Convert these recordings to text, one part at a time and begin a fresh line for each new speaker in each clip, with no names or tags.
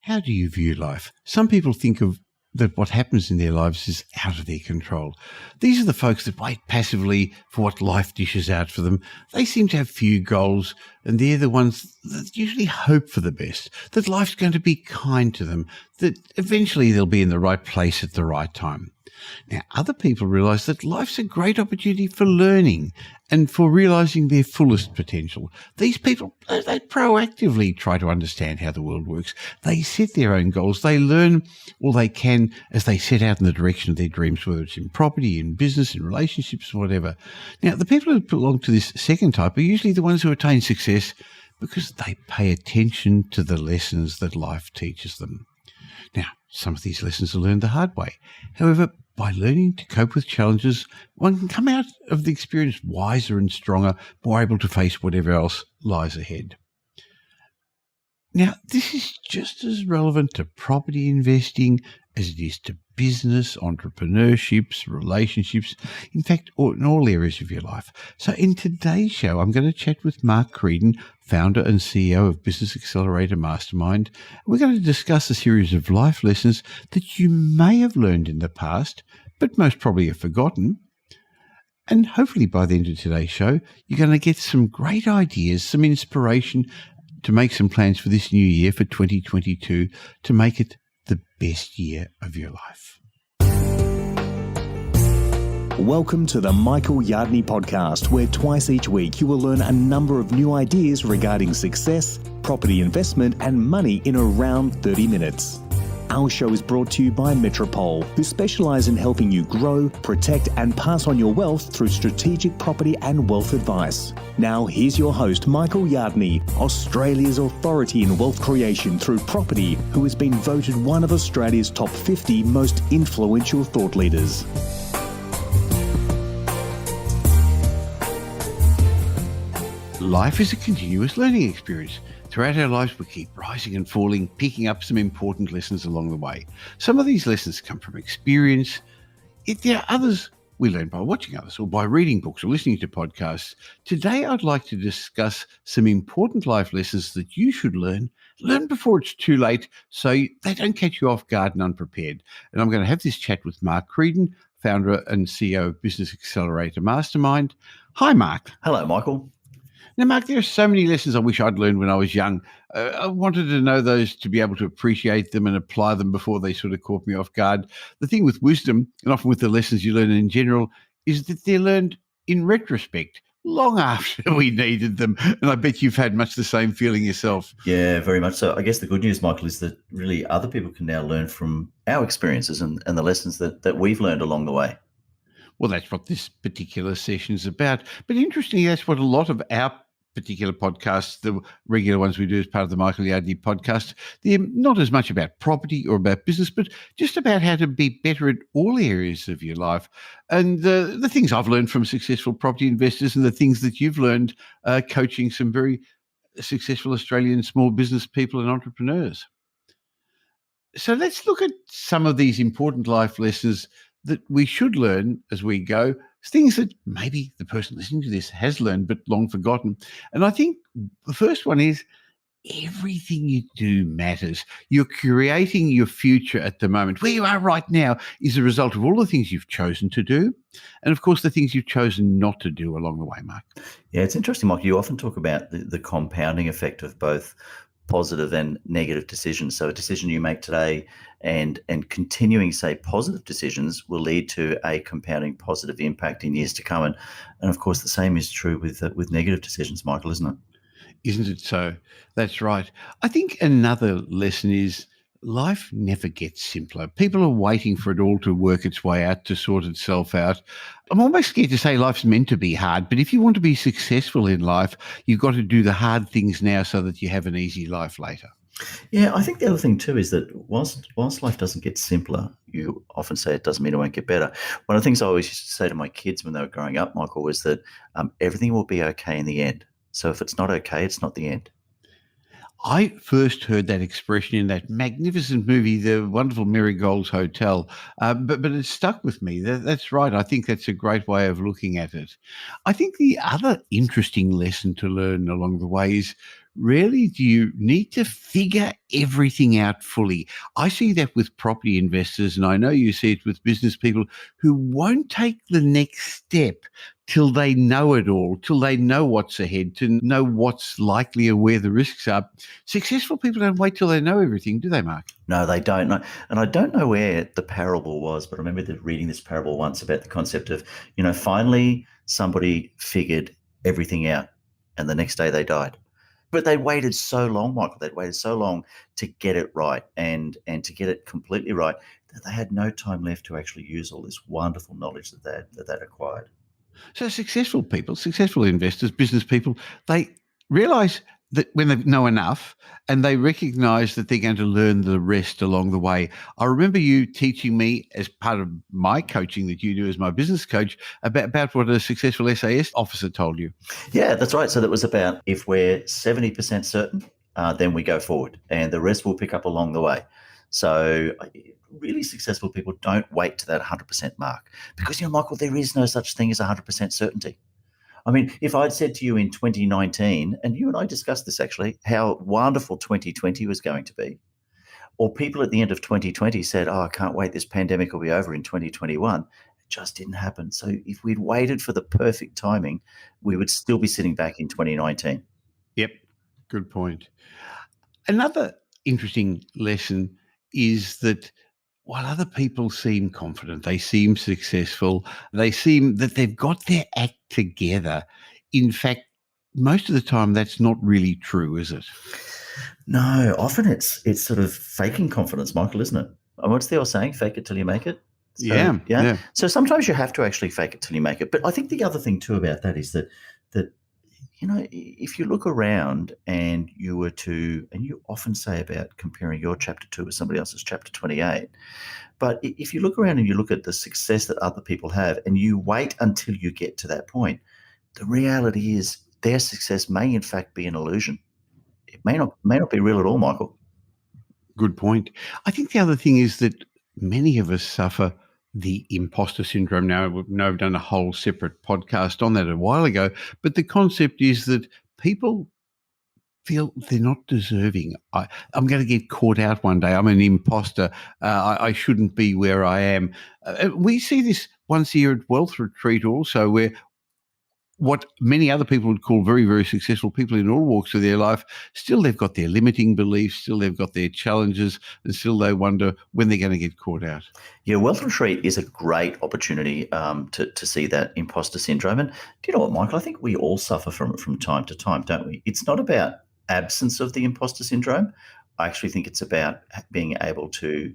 How do you view life? Some people think of that what happens in their lives is out of their control. These are the folks that wait passively for what life dishes out for them. They seem to have few goals, and they're the ones that usually hope for the best, that life's going to be kind to them, that eventually they'll be in the right place at the right time. Now, other people realise that life's a great opportunity for learning and for realising their fullest potential. These people, they proactively try to understand how the world works. They set their own goals. They learn all they can as they set out in the direction of their dreams, whether it's in property, in business, in relationships, whatever. Now, the people who belong to this second type are usually the ones who attain success because they pay attention to the lessons that life teaches them. Now, some of these lessons are learned the hard way. However, by learning to cope with challenges, one can come out of the experience wiser and stronger, more able to face whatever else lies ahead. Now, this is just as relevant to property investing as it is to business, entrepreneurships, relationships, in fact, in all areas of your life. So in today's show, I'm going to chat with Mark Creedon, founder and CEO of Business Accelerator Mastermind. We're going to discuss a series of life lessons that you may have learned in the past, but most probably have forgotten. And hopefully by the end of today's show, you're going to get some great ideas, some inspiration to make some plans for this new year, for 2022, to make it the best year of your life.
Welcome to the Michael Yardney podcast, where twice each week you will learn a number of new ideas regarding success, property investment, and money in around 30 minutes. Our show is brought to you by Metropole, who specialise in helping you grow, protect, and pass on your wealth through strategic property and wealth advice. Now, here's your host, Michael Yardney, Australia's authority in wealth creation through property, who has been voted one of Australia's top 50 most influential thought leaders.
Life is a continuous learning experience. Throughout our lives, we keep rising and falling, picking up some important lessons along the way. Some of these lessons come from experience. There are others we learn by watching others or by reading books or listening to podcasts. Today, I'd like to discuss some important life lessons that you should learn before it's too late, so they don't catch you off guard and unprepared. And I'm going to have this chat with Mark Creedon, founder and CEO of Business Accelerator Mastermind. Hi, Mark.
Hello, Michael.
Now, Mark, there are so many lessons I wish I'd learned when I was young. I wanted to know those to be able to appreciate them and apply them before they sort of caught me off guard. The thing with wisdom, and often with the lessons you learn in general, is that they're learned in retrospect, long after we needed them. And I bet you've had much the same feeling yourself.
Yeah, very much so. I guess the good news, Michael, is that really other people can now learn from our experiences and the lessons that we've learned along the way.
Well, that's what this particular session is about. But interestingly, that's what a lot of our particular podcasts, the regular ones we do as part of the Michael Yardney podcast, they're not as much about property or about business, but just about how to be better at all areas of your life. And the things I've learned from successful property investors and the things that you've learned coaching some very successful Australian small business people and entrepreneurs. So let's look at some of these important life lessons that we should learn as we go, things that maybe the person listening to this has learned but long forgotten. And I think the first one is everything you do matters. You're creating your future at the moment. Where you are right now is a result of all the things you've chosen to do and, of course, the things you've chosen not to do along the way, Mark.
Yeah, it's interesting, Michael. You often talk about the compounding effect of both positive and negative decisions. So a decision you make today and continuing, say, positive decisions will lead to a compounding positive impact in years to come. And of course, the same is true with negative decisions, Michael, isn't it?
Isn't it so? That's right. I think another lesson is life never gets simpler. People are waiting for it all to work its way out, to sort itself out. I'm almost scared to say life's meant to be hard, but if you want to be successful in life, you've got to do the hard things now so that you have an easy life later.
Yeah, I think the other thing too is that whilst life doesn't get simpler, you often say it doesn't mean it won't get better. One of the things I always used to say to my kids when they were growing up, Michael, was that everything will be okay in the end. So if it's not okay, it's not the end.
I first heard that expression in that magnificent movie, The Wonderful Marigold's Hotel, but it stuck with me. That's right. I think that's a great way of looking at it. I think the other interesting lesson to learn along the way is rarely do you need to figure everything out fully. I see that with property investors, and I know you see it with business people who won't take the next step till they know it all, till they know what's ahead, to know what's likely and where the risks are. Successful people don't wait till they know everything, do they, Mark?
No, they don't know. And I don't know where the parable was, but I remember reading this parable once about the concept of, finally somebody figured everything out and the next day they died. But they waited so long, Michael, they'd waited so long to get it right and to get it completely right that they had no time left to actually use all this wonderful knowledge that they'd acquired.
So successful people, successful investors, business people, they realize that when they know enough and they recognize that they're going to learn the rest along the way. I remember you teaching me as part of my coaching that you do as my business coach about what a successful SAS officer told you.
Yeah, that's right. So that was about if we're 70% certain, then we go forward and the rest will pick up along the way. So really successful people don't wait to that 100% mark because, Michael, there is no such thing as 100% certainty. I mean, if I'd said to you in 2019, and you and I discussed this actually, how wonderful 2020 was going to be, or people at the end of 2020 said, I can't wait, this pandemic will be over in 2021, it just didn't happen. So if we'd waited for the perfect timing, we would still be sitting back in 2019.
Yep, good point. Another interesting lesson is that while other people seem confident, they seem successful, they seem that they've got their act together, in fact, most of the time that's not really true, is it?
No, often it's sort of faking confidence, Michael, isn't it? And what's the old saying? Fake it till you make it. So,
yeah.
So sometimes you have to actually fake it till you make it. But I think the other thing too about that is that if you look around and you were to, and you often say about comparing your chapter 2 with somebody else's chapter 28, but if you look around and you look at the success that other people have and you wait until you get to that point, the reality is their success may in fact be an illusion. It may not be real at all, Michael.
Good point. I think the other thing is that many of us suffer the imposter syndrome. Now, I've done a whole separate podcast on that a while ago, but the concept is that people feel they're not deserving. I'm going to get caught out one day. I'm an imposter. I shouldn't be where I am. We see this once a year at Wealth Retreat also, where what many other people would call very, very successful people in all walks of their life, still they've got their limiting beliefs, still they've got their challenges, and still they wonder when they're going to get caught out.
Yeah, Wealth Retreat is a great opportunity to see that imposter syndrome. And do you know what, Michael? I think we all suffer from it from time to time, don't we? It's not about absence of the imposter syndrome. I actually think it's about being able to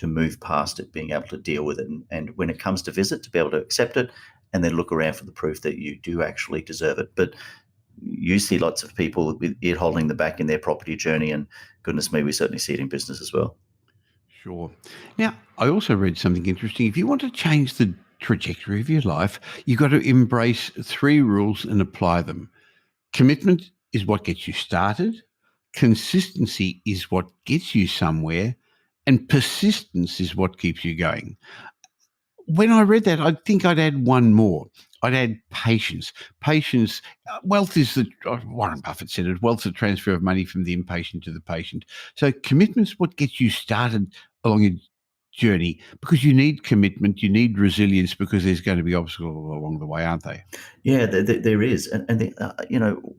move past it, being able to deal with it. And when it comes to visit, to be able to accept it and then look around for the proof that you do actually deserve it. But you see lots of people with it holding them back in their property journey, and goodness me, we certainly see it in business as well.
Sure. Now, I also read something interesting. If you want to change the trajectory of your life, you've got to embrace 3 rules and apply them. Commitment is what gets you started. Consistency is what gets you somewhere. And persistence is what keeps you going. When I read that, I think I'd add one more. I'd add patience. Patience, wealth is Warren Buffett said it, wealth's a transfer of money from the impatient to the patient. So commitment's what gets you started along your journey, because you need commitment, you need resilience, because there's going to be obstacles along the way, aren't they?
Yeah, there is. And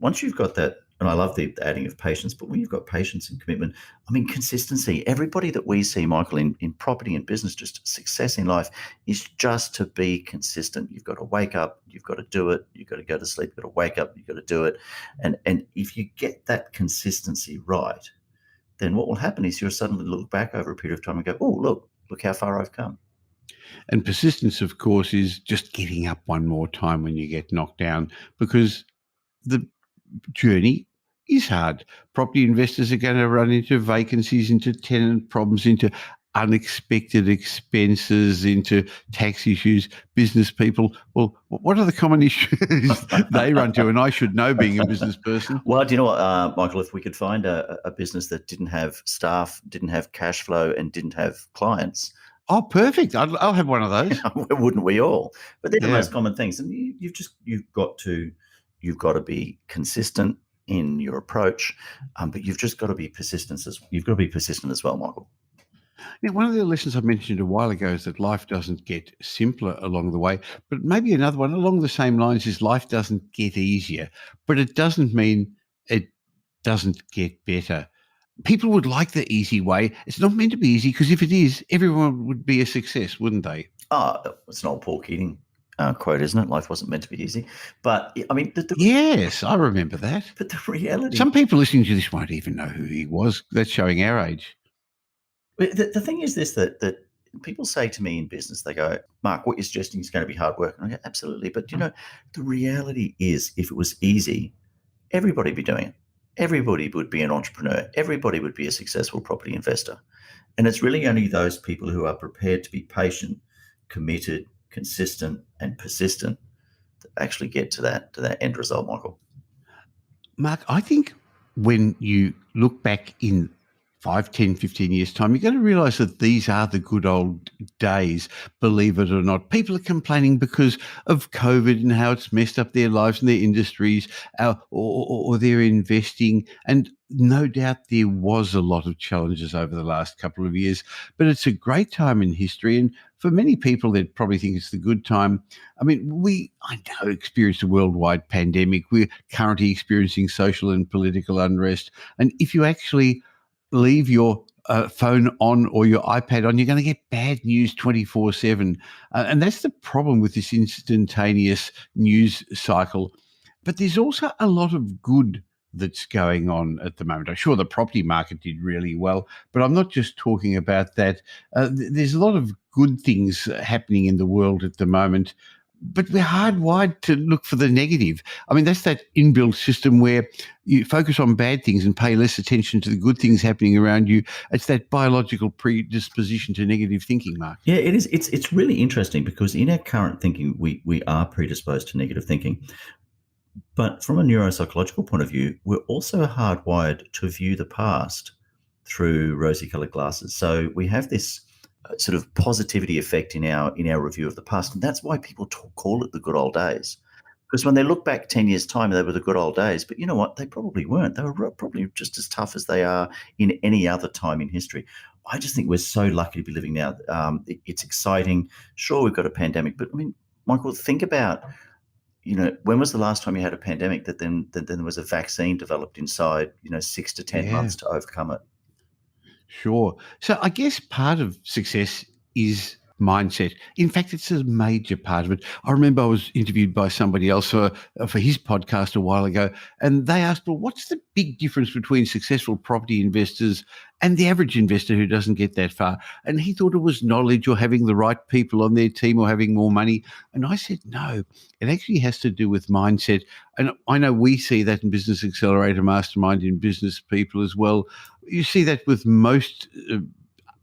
once you've got that, and I love the adding of patience, but when you've got patience and commitment, I mean, consistency. Everybody that we see, Michael, in property and business, just success in life is just to be consistent. You've got to wake up, you've got to do it, you've got to go to sleep, you've got to wake up, you've got to do it. And if you get that consistency right, then what will happen is you'll suddenly look back over a period of time and go, oh, look how far I've come.
And persistence, of course, is just getting up one more time when you get knocked down, because the journey is hard. Property investors are going to run into vacancies, into tenant problems, into unexpected expenses, into tax issues. Business people, well, what are the common issues they run to? And I should know, being a business person.
Well, do you know what, Michael, if we could find a business that didn't have staff, didn't have cash flow, and didn't have clients.
Oh, perfect. I'll have one of those.
Wouldn't we all? But they're the most common things. And you've got to be consistent. in your approach, but you've just got to be persistent as well, Michael.
Now, one of the lessons I mentioned a while ago is that life doesn't get simpler along the way, but maybe another one along the same lines is life doesn't get easier, but it doesn't mean it doesn't get better. People would like the easy way. It's not meant to be easy because if it is, everyone would be a success, wouldn't they?
It's an old Paul Keating quote, isn't it? Life wasn't meant to be easy. But I mean,
Yes, I remember that.
but the reality.
Some people listening to this won't even know who he was. That's showing our age.
The thing is this, that people say to me in business, they go, Mark, what you're suggesting is going to be hard work. And I go, absolutely. But, the reality is if it was easy, everybody would be doing it. Everybody would be an entrepreneur. Everybody would be a successful property investor. And it's really only those people who are prepared to be patient, committed, consistent, and persistent that actually get to that end result, Michael.
Mark, I think when you look back in 5, 10, 15 years' time, you're going to realise that these are the good old days, believe it or not. People are complaining because of COVID and how it's messed up their lives and their industries or their investing. And no doubt there was a lot of challenges over the last couple of years, but it's a great time in history. And for many people, they'd probably think it's the good time. I mean, I know, experienced a worldwide pandemic. We're currently experiencing social and political unrest. And if you actually leave your phone on or your iPad on, you're going to get bad news 24/7. And that's the problem with this instantaneous news cycle. But there's also a lot of good that's going on at the moment. I'm sure the property market did really well, but I'm not just talking about that. There's a lot of good things happening in the world at the moment, but we're hardwired to look for the negative. I mean, that's that inbuilt system where you focus on bad things and pay less attention to the good things happening around you. It's that biological predisposition to negative thinking, Mark.
Yeah, it is. It's really interesting because in our current thinking, we are predisposed to negative thinking. But from a neuropsychological point of view, we're also hardwired to view the past through rosy-colored glasses. So we have this sort of positivity effect in our review of the past, and that's why people call it the good old days. Because when they look back 10 years' time, they were the good old days. But you know what? They probably weren't. They were probably just as tough as they are in any other time in history. I just think we're so lucky to be living now. It's exciting. Sure, we've got a pandemic, but I mean, Michael, think about, when was the last time you had a pandemic that then there was a vaccine developed inside, 6 to 10 months to overcome it?
Sure. So I guess part of success is mindset. In fact, it's a major part of it. I remember I was interviewed by somebody else for his podcast a while ago, and they asked, well, what's the big difference between successful property investors and the average investor who doesn't get that far? And he thought it was knowledge or having the right people on their team or having more money. And I said, no, it actually has to do with mindset. And I know we see that in Business Accelerator Mastermind, in business people as well. You see that with most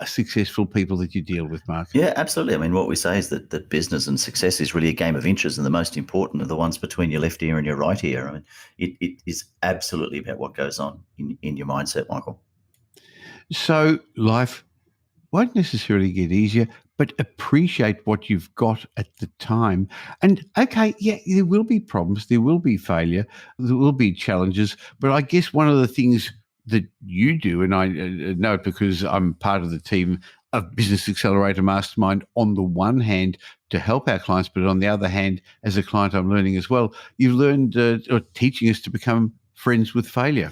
successful people that you deal with, Mark.
Yeah, absolutely. I mean, what we say is that business and success is really a game of inches, and the most important are the ones between your left ear and your right ear. I mean, it is absolutely about what goes on in your mindset, Michael.
So life won't necessarily get easier, but appreciate what you've got at the time. And okay, yeah, there will be problems, there will be failure, there will be challenges, but I guess one of the things that you do, and I know it because I'm part of the team of Business Accelerator Mastermind, on the one hand to help our clients, but on the other hand, as a client, I'm learning as well. You've learned or teaching us to become friends with failure.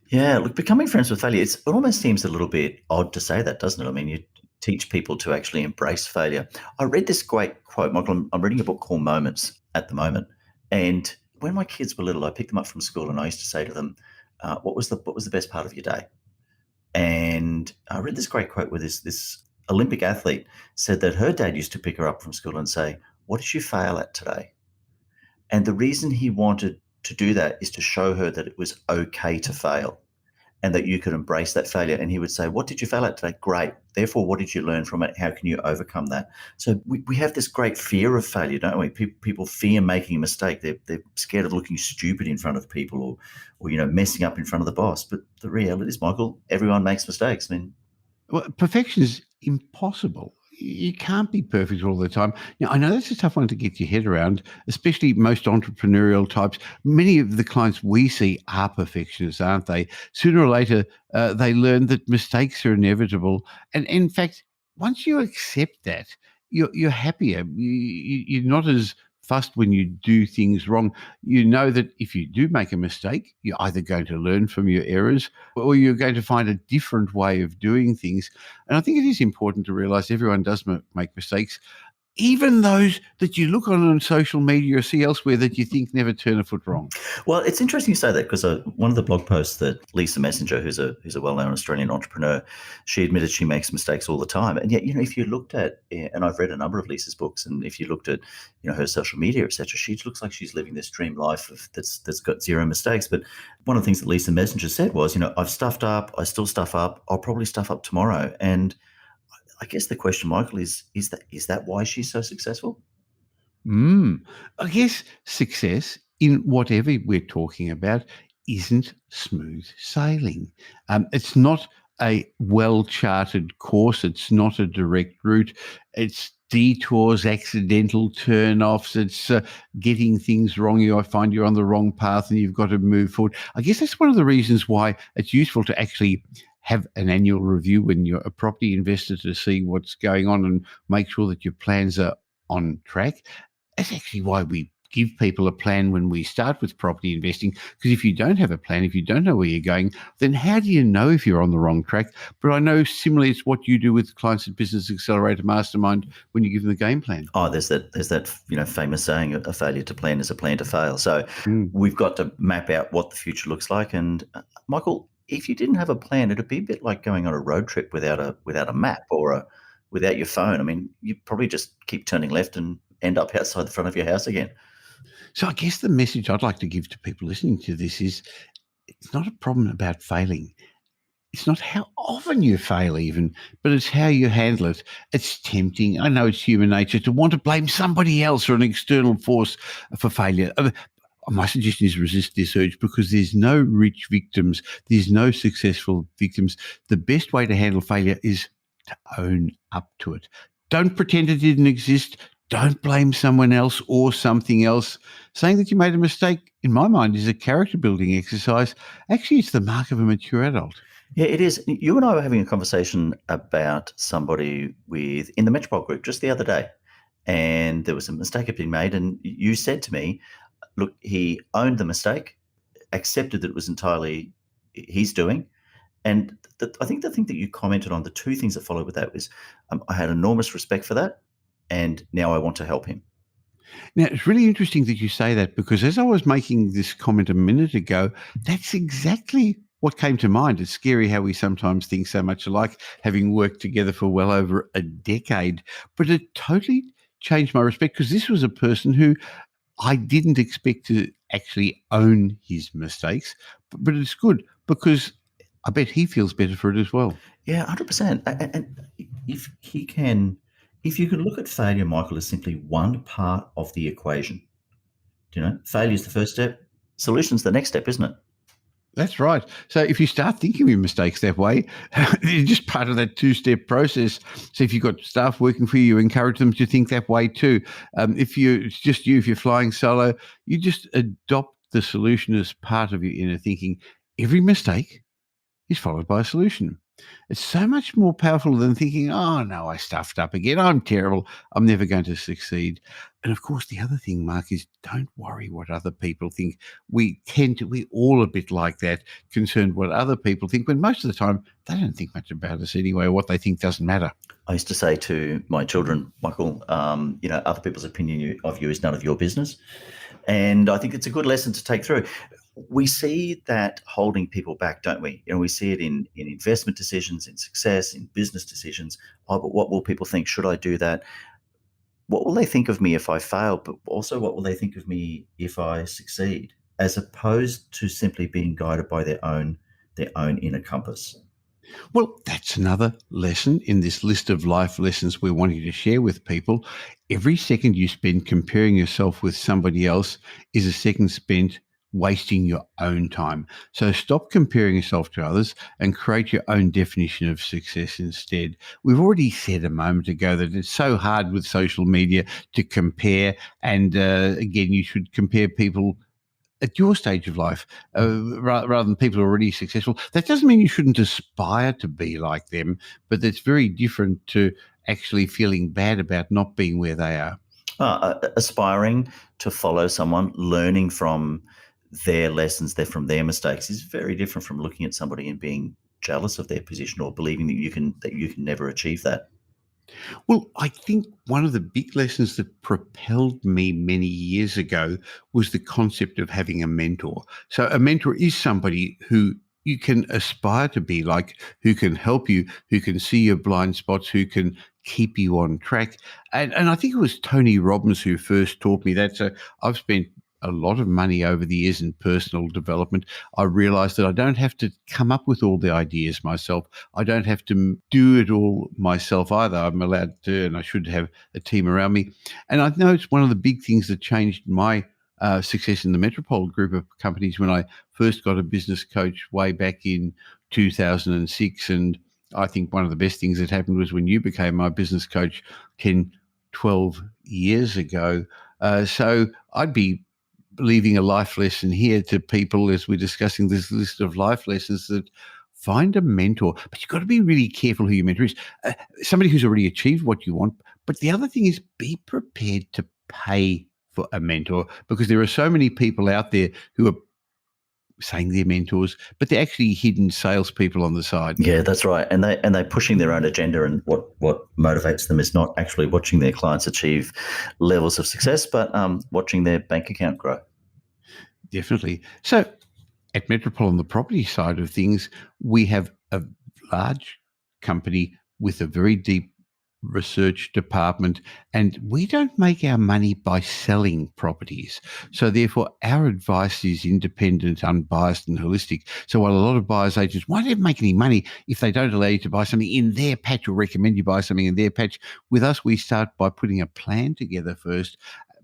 Yeah, look, becoming friends with failure, it almost seems a little bit odd to say that, doesn't it? I mean, you teach people to actually embrace failure. I read this great quote, Michael. I'm reading a book called Moments at the moment. And when my kids were little, I picked them up from school and I used to say to them, what was the best part of your day? And I read this great quote where this Olympic athlete said that her dad used to pick her up from school and say, what did you fail at today? And the reason he wanted to do that is to show her that it was okay to fail and that you could embrace that failure. And he would say, what did you fail at today? Great. Therefore, what did you learn from it? How can you overcome that? So we have this great fear of failure, don't we? People fear making a mistake. They're scared of looking stupid in front of people or messing up in front of the boss. But the reality is, Michael, everyone makes mistakes. I mean,
well, perfection is impossible. you can't be perfect all the time. Now, I know that's a tough one to get your head around, especially most entrepreneurial types. Many of the clients we see are perfectionists, aren't they? Sooner or later, they learn that mistakes are inevitable. And in fact, once you accept that, you're happier. You're not as fussed when you do things wrong. You know that if you do make a mistake, you're either going to learn from your errors or you're going to find a different way of doing things. And I think it is important to realize everyone does make mistakes, even those that you look on social media or see elsewhere that you think never turn a foot wrong.
Well, it's interesting you say that because one of the blog posts that Lisa Messenger, who's a well-known Australian entrepreneur, she admitted she makes mistakes all the time. And yet, if you looked at, and I've read a number of Lisa's books, and if you looked at, her social media, etc., she looks like she's living this dream life that's got zero mistakes. But one of the things that Lisa Messenger said was, I've stuffed up, I still stuff up, I'll probably stuff up tomorrow. And I guess the question, Michael, is that why she's so successful?
I guess success in whatever we're talking about isn't smooth sailing. It's not a well-charted course. It's not a direct route. It's detours, accidental turn-offs. It's getting things wrong. You find you're on the wrong path and you've got to move forward. I guess that's one of the reasons why it's useful to actually have an annual review when you're a property investor to see what's going on and make sure that your plans are on track. That's actually why we give people a plan when we start with property investing, because if you don't have a plan, if you don't know where you're going, then how do you know if you're on the wrong track? But I know similarly it's what you do with clients at Business Accelerator Mastermind when you give them the game plan.
Oh, there's that famous saying, a failure to plan is a plan to fail. So we've got to map out what the future looks like. And Michael, if you didn't have a plan, it'd be a bit like going on a road trip without a map or without your phone. I mean, you'd probably just keep turning left and end up outside the front of your house again.
So I guess the message I'd like to give to people listening to this is it's not a problem about failing. It's not how often you fail even, but it's how you handle it. It's tempting. I know it's human nature to want to blame somebody else or an external force for failure. My suggestion is resist this urge because there's no rich victims. There's no successful victims. The best way to handle failure is to own up to it. Don't pretend it didn't exist. Don't blame someone else or something else. Saying that you made a mistake, in my mind, is a character-building exercise. Actually, it's the mark of a mature adult.
Yeah, it is. You and I were having a conversation about somebody in the Metropole group just the other day, and there was a mistake had been made, and you said to me, look, he owned the mistake, accepted that it was entirely his doing, and I think the thing that you commented on, the two things that followed with that was I had enormous respect for that, and now I want to help him.
Now, it's really interesting that you say that because as I was making this comment a minute ago, that's exactly what came to mind. It's scary how we sometimes think so much alike, having worked together for well over a decade. But it totally changed my respect because this was a person who I didn't expect to actually own his mistakes. But it's good because I bet he feels better for it as well.
Yeah, 100%. And if you can look at failure, Michael, as simply one part of the equation, failure is the first step, solution's the next step, isn't it?
That's right. So if you start thinking of your mistakes that way, they're just part of that two-step process. So if you've got staff working for you, encourage them to think that way too. If you're flying solo, you just adopt the solution as part of your inner thinking. Every mistake is followed by a solution. It's so much more powerful than thinking, oh, no, I stuffed up again. I'm terrible. I'm never going to succeed. And of course, the other thing, Mark, is don't worry what other people think. We're all a bit like that, concerned what other people think, when most of the time they don't think much about us anyway. What they think doesn't matter.
I used to say to my children, Michael, other people's opinion of you is none of your business. And I think it's a good lesson to take through. We see that holding people back, don't we? We see it in investment decisions, in success, in business decisions. Oh, but what will people think? Should I do that? What will they think of me if I fail? But also, what will they think of me if I succeed? As opposed to simply being guided by their own inner compass.
Well, that's another lesson in this list of life lessons we're wanting to share with people. Every second you spend comparing yourself with somebody else is a second spent wasting your own time. So stop comparing yourself to others and create your own definition of success instead. We've already said a moment ago that it's so hard with social media to compare. And again, you should compare people at your stage of life rather than people who are already successful. That doesn't mean you shouldn't aspire to be like them, but it's very different to actually feeling bad about not being where they are.
Aspiring to follow someone, learning from their lessons, from their mistakes, is very different from looking at somebody and being jealous of their position or believing that you can never achieve that.
Well, I think one of the big lessons that propelled me many years ago was the concept of having a mentor. So a mentor is somebody who you can aspire to be like, who can help you, who can see your blind spots, who can keep you on track. And I think it was Tony Robbins who first taught me that. So I've spent a lot of money over the years in personal development. I realized that I don't have to come up with all the ideas myself. I don't have to do it all myself either. I'm allowed to, and I should have a team around me. And I know it's one of the big things that changed my success in the Metropole group of companies when I first got a business coach way back in 2006. And I think one of the best things that happened was when you became my business coach 10, 12 years ago. So I'd be leaving a life lesson here to people as we're discussing this list of life lessons, that find a mentor, but you've got to be really careful who your mentor is. Somebody who's already achieved what you want. But the other thing is, be prepared to pay for a mentor, because there are so many people out there who are saying they're mentors, but they're actually hidden salespeople on the side.
Yeah, that's right. And they're pushing their own agenda, and what motivates them is not actually watching their clients achieve levels of success, but watching their bank account grow.
Definitely. So at Metropole on the property side of things, we have a large company with a very deep research department, and we don't make our money by selling properties. So therefore our advice is independent, unbiased and holistic. So while a lot of buyers agents won't ever make any money if they don't allow you to buy something in their patch or recommend you buy something in their patch, with us we start by putting a plan together first,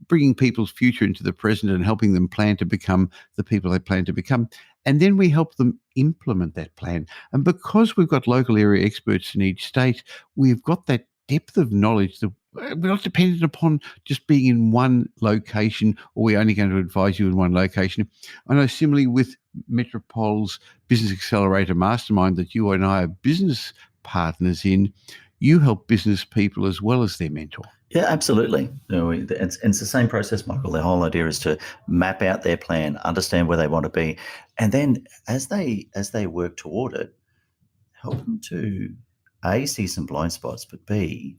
bringing people's future into the present and helping them plan to become the people they plan to become. And then we help them implement that plan. And because we've got local area experts in each state, we've got that depth of knowledge that we're not dependent upon just being in one location, or we're only going to advise you in one location. I know similarly with Metropole's Business Accelerator Mastermind that you and I are business partners in, you help business people as well as their mentor.
Yeah, absolutely. It's the same process, Michael. The whole idea is to map out their plan, understand where they want to be, and then as they work toward it, help them to A, see some blind spots, but B,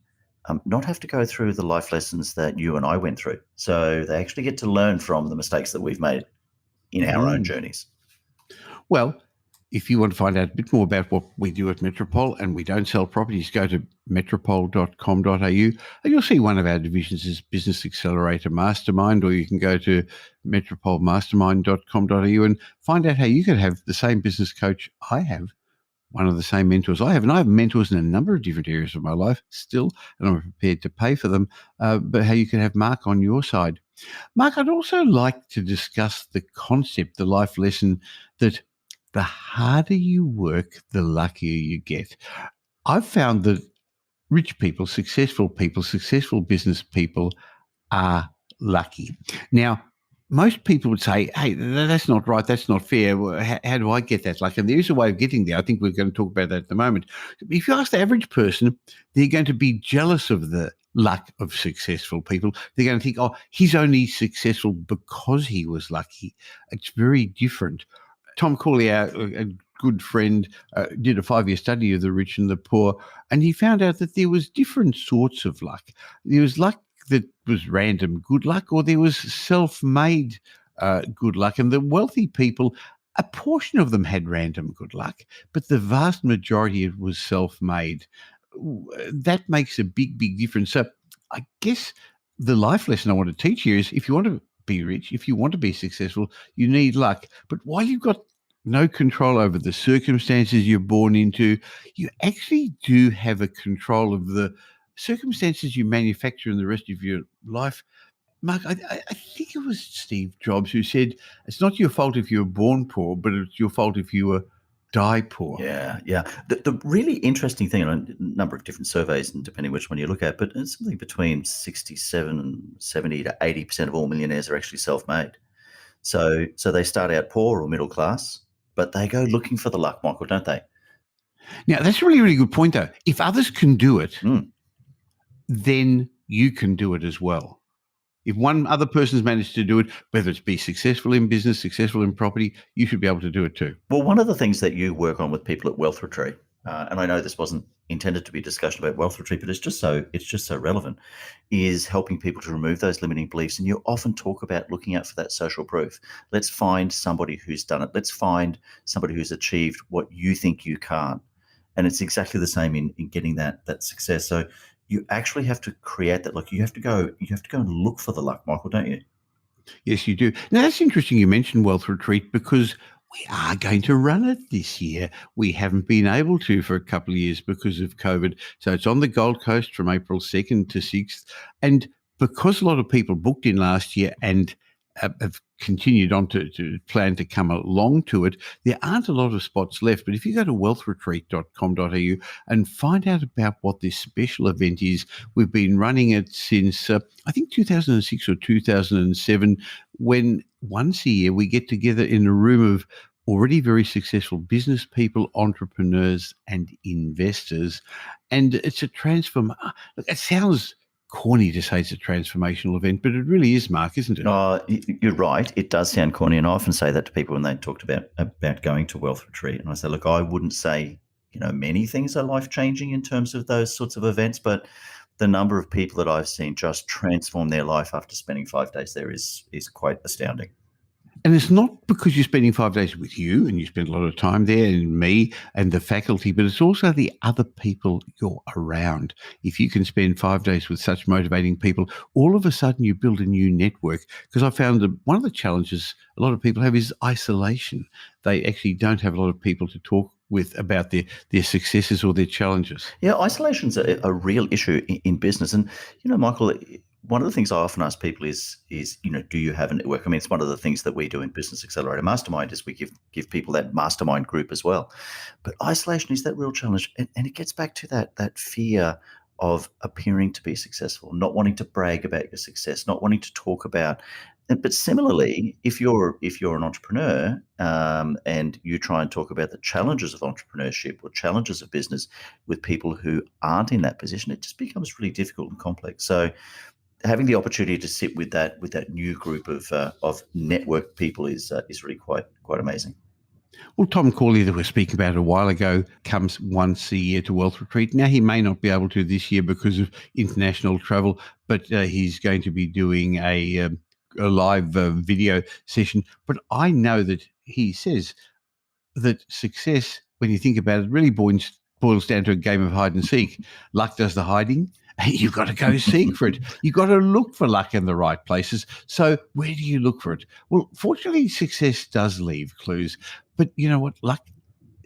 not have to go through the life lessons that you and I went through. So they actually get to learn from the mistakes that we've made in our own journeys.
Well, if you want to find out a bit more about what we do at Metropole, and we don't sell properties, go to metropole.com.au and you'll see one of our divisions is Business Accelerator Mastermind, or you can go to metropolemastermind.com.au and find out how you can have the same business coach I have, one of the same mentors I have. And I have mentors in a number of different areas of my life still, and I'm prepared to pay for them, but how you can have Mark on your side. Mark, I'd also like to discuss the concept, the life lesson that the harder you work, the luckier you get. I've found that rich people, successful business people are lucky. Now, most people would say, hey, that's not right, that's not fair. How do I get that luck? And there is a way of getting there. I think we're going to talk about that at the moment. If you ask the average person, they're going to be jealous of the luck of successful people. They're going to think, oh, he's only successful because he was lucky. It's very different. Tom Cooley, a good friend, did a 5-year study of the rich and the poor, and he found out that there was different sorts of luck. There was luck that was random good luck, or there was self-made good luck. And the wealthy people, a portion of them had random good luck, but the vast majority of it was self-made. That makes a big, big difference. So I guess the life lesson I want to teach you is, if you want to be rich, if you want to be successful, you need luck. But while you've got no control over the circumstances you're born into, you actually do have a control of the circumstances you manufacture in the rest of your life. Mark, I think it was Steve Jobs who said, it's not your fault if you were born poor, but it's your fault if you were die poor.
Yeah, yeah. The really interesting thing, and a number of different surveys, and depending which one you look at, but it's something between 67 and 70 to 80% of all millionaires are actually self-made. So they start out poor or middle class, but they go looking for the luck, Michael, don't they?
Now, that's a really, really good point, though. If others can do it,
Mm.
then you can do it as well. If one other person's managed to do it, whether it's be successful in business, successful in property, you should be able to do it too.
Well, one of the things that you work on with people at Wealth Retreat, and I know this wasn't intended to be a discussion about Wealth Retreat, but it's just so relevant, is helping people to remove those limiting beliefs. And you often talk about looking out for that social proof. Let's find somebody who's done it. Let's find somebody who's achieved what you think you can't. And it's exactly the same in getting that success. So you actually have to create that luck. You have to go and look for the luck, Michael, don't you?
Yes, you do. Now, that's interesting you mentioned Wealth Retreat because we are going to run it this year. We haven't been able to for a couple of years because of COVID. So it's on the Gold Coast from April 2nd to 6th. And because a lot of people booked in last year and have continued on to plan to come along to it, there aren't a lot of spots left. But if you go to wealthretreat.com.au and find out about what this special event is, we've been running it since, I think, 2006 or 2007, when once a year we get together in a room of already very successful business people, entrepreneurs and investors. And it's a transform. Look, it sounds corny to say it's a transformational event, but it really is, Mark, isn't it?
You're right. It does sound corny, and I often say that to people when they talked about going to Wealth Retreat. And I say, look, I wouldn't say many things are life changing in terms of those sorts of events, but the number of people that I've seen just transform their life after spending 5 days there is quite astounding.
And it's not because you're spending 5 days with you and you spend a lot of time there and me and the faculty, but it's also the other people you're around. If you can spend 5 days with such motivating people, all of a sudden you build a new network. Because I found that one of the challenges a lot of people have is isolation. They actually don't have a lot of people to talk with about their successes or their challenges.
Yeah, isolation's a real issue in business. And, Michael, one of the things I often ask people is, do you have a network? I mean, it's one of the things that we do in Business Accelerator Mastermind is we give people that mastermind group as well. But isolation is that real challenge. And it gets back to that fear of appearing to be successful, not wanting to brag about your success, not wanting to talk about. But similarly, if you're an entrepreneur and you try and talk about the challenges of entrepreneurship or challenges of business with people who aren't in that position, it just becomes really difficult and complex. So having the opportunity to sit with that new group of network people is really quite amazing.
Well, Tom Corley, that we were speaking about a while ago, comes once a year to Wealth Retreat. Now, he may not be able to this year because of international travel, but he's going to be doing a live video session. But I know that he says that success, when you think about it, really boils down to a game of hide and seek. Luck does the hiding. You've got to go seek for it. You've got to look for luck in the right places. So where do you look for it? Well, fortunately, success does leave clues. But you know what? Luck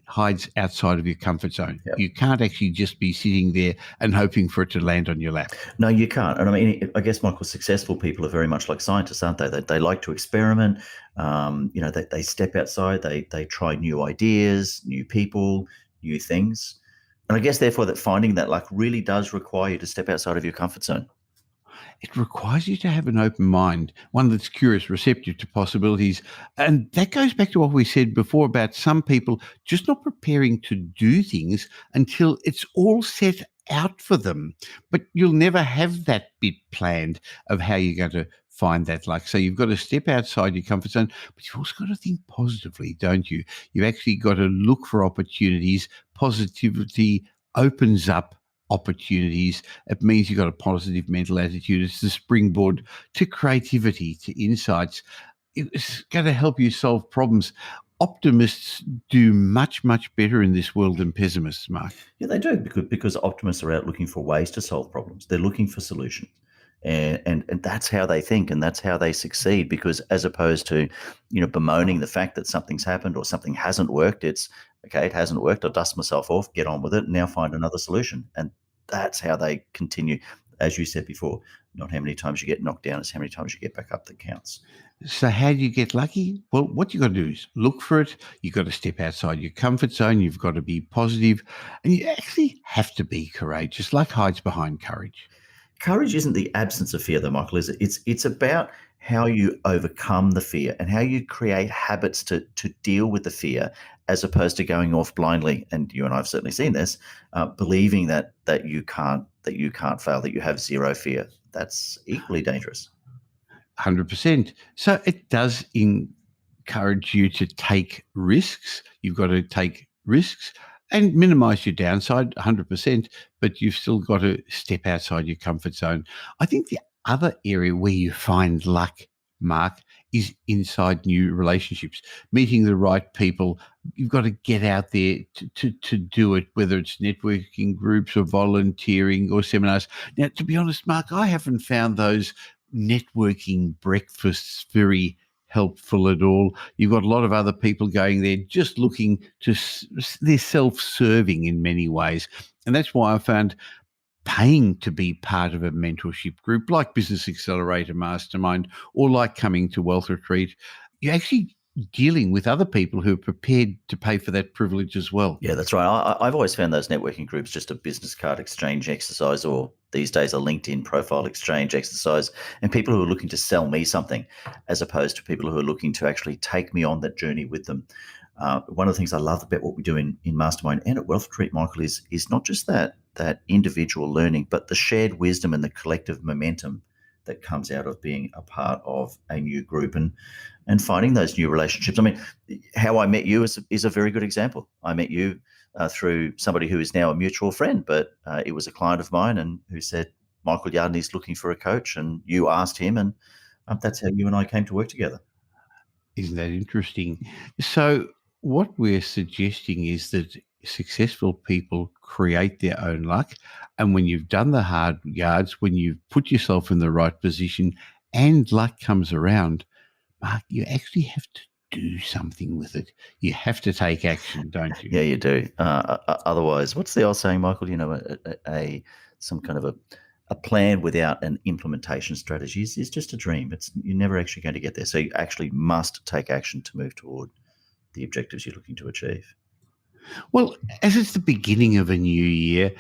hides outside of your comfort zone.
Yep.
You can't actually just be sitting there and hoping for it to land on your lap.
No, you can't. And I mean, I guess, Michael, successful people are very much like scientists, aren't they? They like to experiment. They step outside. They try new ideas, new people, new things. And I guess, therefore, that finding that luck really does require you to step outside of your comfort zone.
It requires you to have an open mind, one that's curious, receptive to possibilities. And that goes back to what we said before about some people just not preparing to do things until it's all set out for them. But you'll never have that bit planned of how you're going to find that luck. So you've got to step outside your comfort zone, but you've also got to think positively, don't you? You've actually got to look for opportunities. Positivity opens up opportunities. It means you've got a positive mental attitude. It's the springboard to creativity, to insights. It's going to help you solve problems. Optimists do much, much better in this world than pessimists, Mark.
Yeah, they do, because optimists are out looking for ways to solve problems. They're looking for solutions. And that's how they think, and that's how they succeed, because as opposed to, bemoaning the fact that something's happened or something hasn't worked, it's, okay, it hasn't worked, I'll dust myself off, get on with it, and now find another solution. And that's how they continue. as you said before, not how many times you get knocked down, it's how many times you get back up that counts.
So how do you get lucky? Well, what you got to do is look for it. You've got to step outside your comfort zone. You've got to be positive, and you actually have to be courageous, like hides behind courage.
Courage isn't the absence of fear, though, Michael, is it? It's about how you overcome the fear and how you create habits to deal with the fear, as opposed to going off blindly. And you and I have certainly seen this, believing that you can't fail, that you have zero fear. That's equally dangerous.
100%. So it does encourage you to take risks. You've got to take risks and minimize your downside 100%, but you've still got to step outside your comfort zone. I think the other area where you find luck, Mark, is inside new relationships, meeting the right people. You've got to get out there to do it, whether it's networking groups or volunteering or seminars. Now, to be honest, Mark, I haven't found those networking breakfasts very helpful at all. You've got a lot of other people going there just looking to, they're self-serving in many ways. And that's why I found paying to be part of a mentorship group like Business Accelerator Mastermind or like coming to Wealth Retreat, you're actually dealing with other people who are prepared to pay for that privilege as well.
Yeah, that's right. I've always found those networking groups just a business card exchange exercise, or these days a LinkedIn profile exchange exercise, and people who are looking to sell me something, as opposed to people who are looking to actually take me on that journey with them. One of the things I love about what we do in Mastermind and at Wealth Retreat, Michael, is not just that individual learning, but the shared wisdom and the collective momentum that comes out of being a part of a new group and finding those new relationships. I mean, how I met you is a very good example. I met you through somebody who is now a mutual friend, but it was a client of mine and who said, Michael Yardney's looking for a coach, and you asked him, and that's how you and I came to work together.
Isn't that interesting? So what we're suggesting is that successful people create their own luck. And when you've done the hard yards, when you've put yourself in the right position and luck comes around, Mark, you actually have to do something with it. You have to take action, don't you?
Yeah, you do. Otherwise, what's the old saying, Michael? You know, some kind of a plan without an implementation strategy is just a dream. You're never actually going to get there. So you actually must take action to move toward the objectives you're looking to achieve.
Well, as it's the beginning of a new year,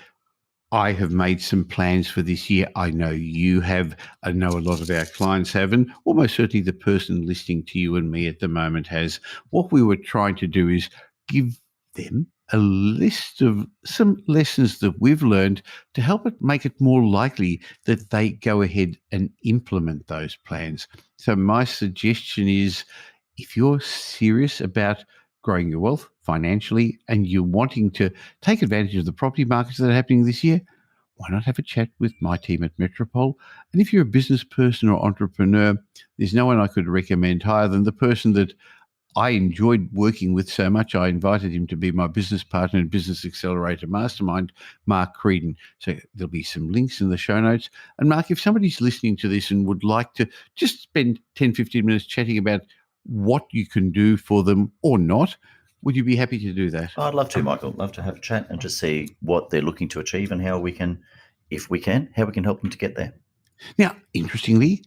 I have made some plans for this year. I know you have. I know a lot of our clients have, and almost certainly the person listening to you and me at the moment has. What we were trying to do is give them a list of some lessons that we've learned to help it make it more likely that they go ahead and implement those plans. So my suggestion is, if you're serious about growing your wealth financially and you're wanting to take advantage of the property markets that are happening this year, why not have a chat with my team at Metropole? And if you're a business person or entrepreneur, there's no one I could recommend higher than the person that I enjoyed working with so much. I invited him to be my business partner in Business Accelerator Mastermind, Mark Creedon. So there'll be some links in the show notes. And Mark, if somebody's listening to this and would like to just spend 10, 15 minutes chatting about what you can do for them or not, would you be happy to do that?
I'd love to, Michael. Love to have a chat and just see what they're looking to achieve and how we can, if we can, how we can help them to get there.
Now, interestingly,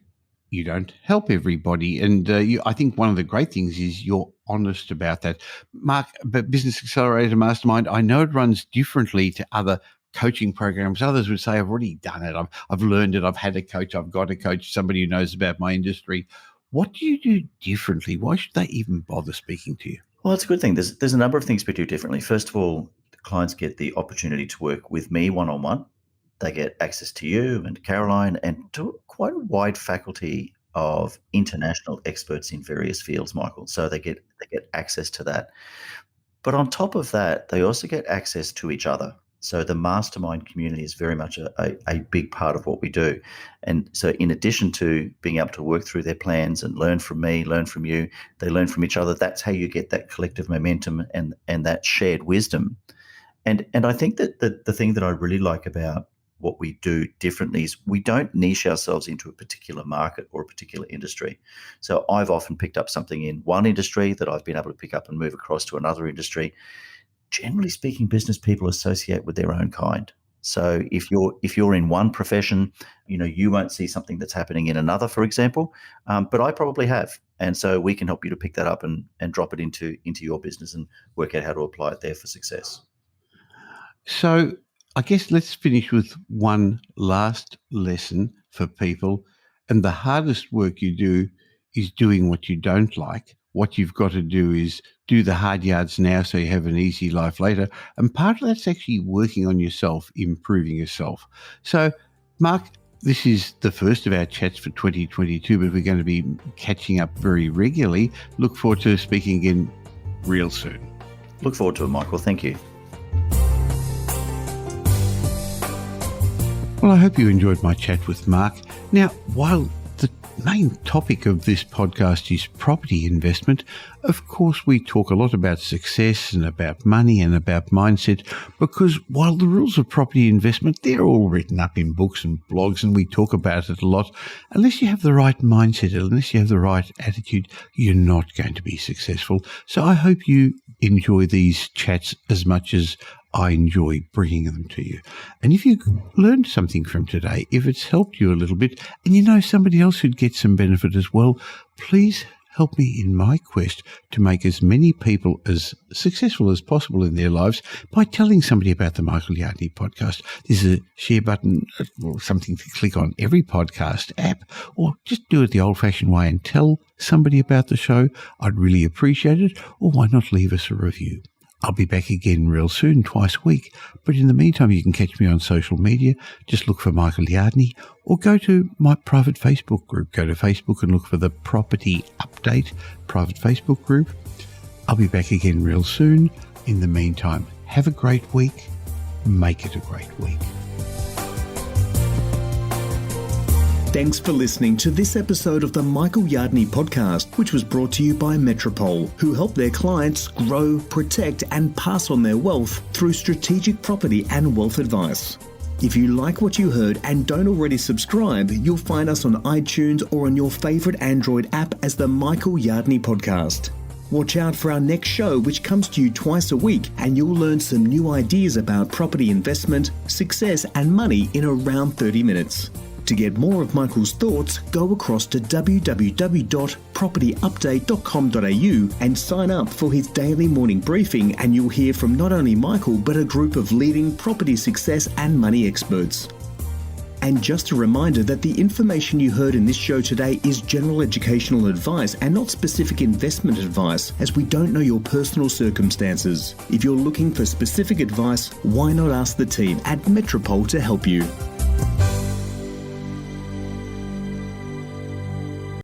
you don't help everybody. And I think one of the great things is you're honest about that. Mark, but Business Accelerator Mastermind, I know it runs differently to other coaching programs. Others would say, I've already done it. I've learned it. I've had a coach. I've got a coach, somebody who knows about my industry. What do you do differently? Why should they even bother speaking to you?
Well, it's a good thing. There's a number of things we do differently. First of all, the clients get the opportunity to work with me one-on-one. They get access to you and Caroline and to quite a wide faculty of international experts in various fields, Michael. So they get access to that. But on top of that, they also get access to each other. So the mastermind community is very much a big part of what we do. And so in addition to being able to work through their plans and learn from me, learn from you, they learn from each other. That's how you get that collective momentum and that shared wisdom. And I think that the thing that I really like about what we do differently is we don't niche ourselves into a particular market or a particular industry. So I've often picked up something in one industry that I've been able to pick up and move across to another industry. Generally speaking, business people associate with their own kind. So if you're in one profession, you won't see something that's happening in another, for example, but I probably have. And so we can help you to pick that up and drop it into your business and work out how to apply it there for success.
So I guess let's finish with one last lesson for people. And the hardest work you do is doing what you don't like. What you've got to do is do the hard yards now so you have an easy life later. And part of that's actually working on yourself, improving yourself. So, Mark, this is the first of our chats for 2022, but we're going to be catching up very regularly. Look forward to speaking again real soon.
Look forward to it, Michael. Thank you.
Well, I hope you enjoyed my chat with Mark. Now, while the main topic of this podcast is property investment, of course we talk a lot about success and about money and about mindset, because while the rules of property investment, they're all written up in books and blogs and we talk about it a lot, unless you have the right mindset, unless you have the right attitude, you're not going to be successful. So I hope you enjoy these chats as much as I enjoy bringing them to you. And if you learned something from today, if it's helped you a little bit, and you know somebody else who'd get some benefit as well, please help me in my quest to make as many people as successful as possible in their lives by telling somebody about the Michael Yardney podcast. There's a share button or something to click on every podcast app, or just do it the old-fashioned way and tell somebody about the show. I'd really appreciate it. Or why not leave us a review? I'll be back again real soon, twice a week. But in the meantime, you can catch me on social media. Just look for Michael Yardney or go to my private Facebook group. Go to Facebook and look for the Property Update private Facebook group. I'll be back again real soon. In the meantime, have a great week. Make it a great week.
Thanks for listening to this episode of the Michael Yardney podcast, which was brought to you by Metropole, who help their clients grow, protect, and pass on their wealth through strategic property and wealth advice. If you like what you heard and don't already subscribe, you'll find us on iTunes or on your favourite Android app as the Michael Yardney podcast. Watch out for our next show, which comes to you twice a week, and you'll learn some new ideas about property investment, success, and money in around 30 minutes. To get more of Michael's thoughts, go across to www.propertyupdate.com.au and sign up for his daily morning briefing, and you'll hear from not only Michael but a group of leading property success and money experts. And just a reminder that the information you heard in this show today is general educational advice and not specific investment advice, as we don't know your personal circumstances. If you're looking for specific advice, why not ask the team at Metropole to help you?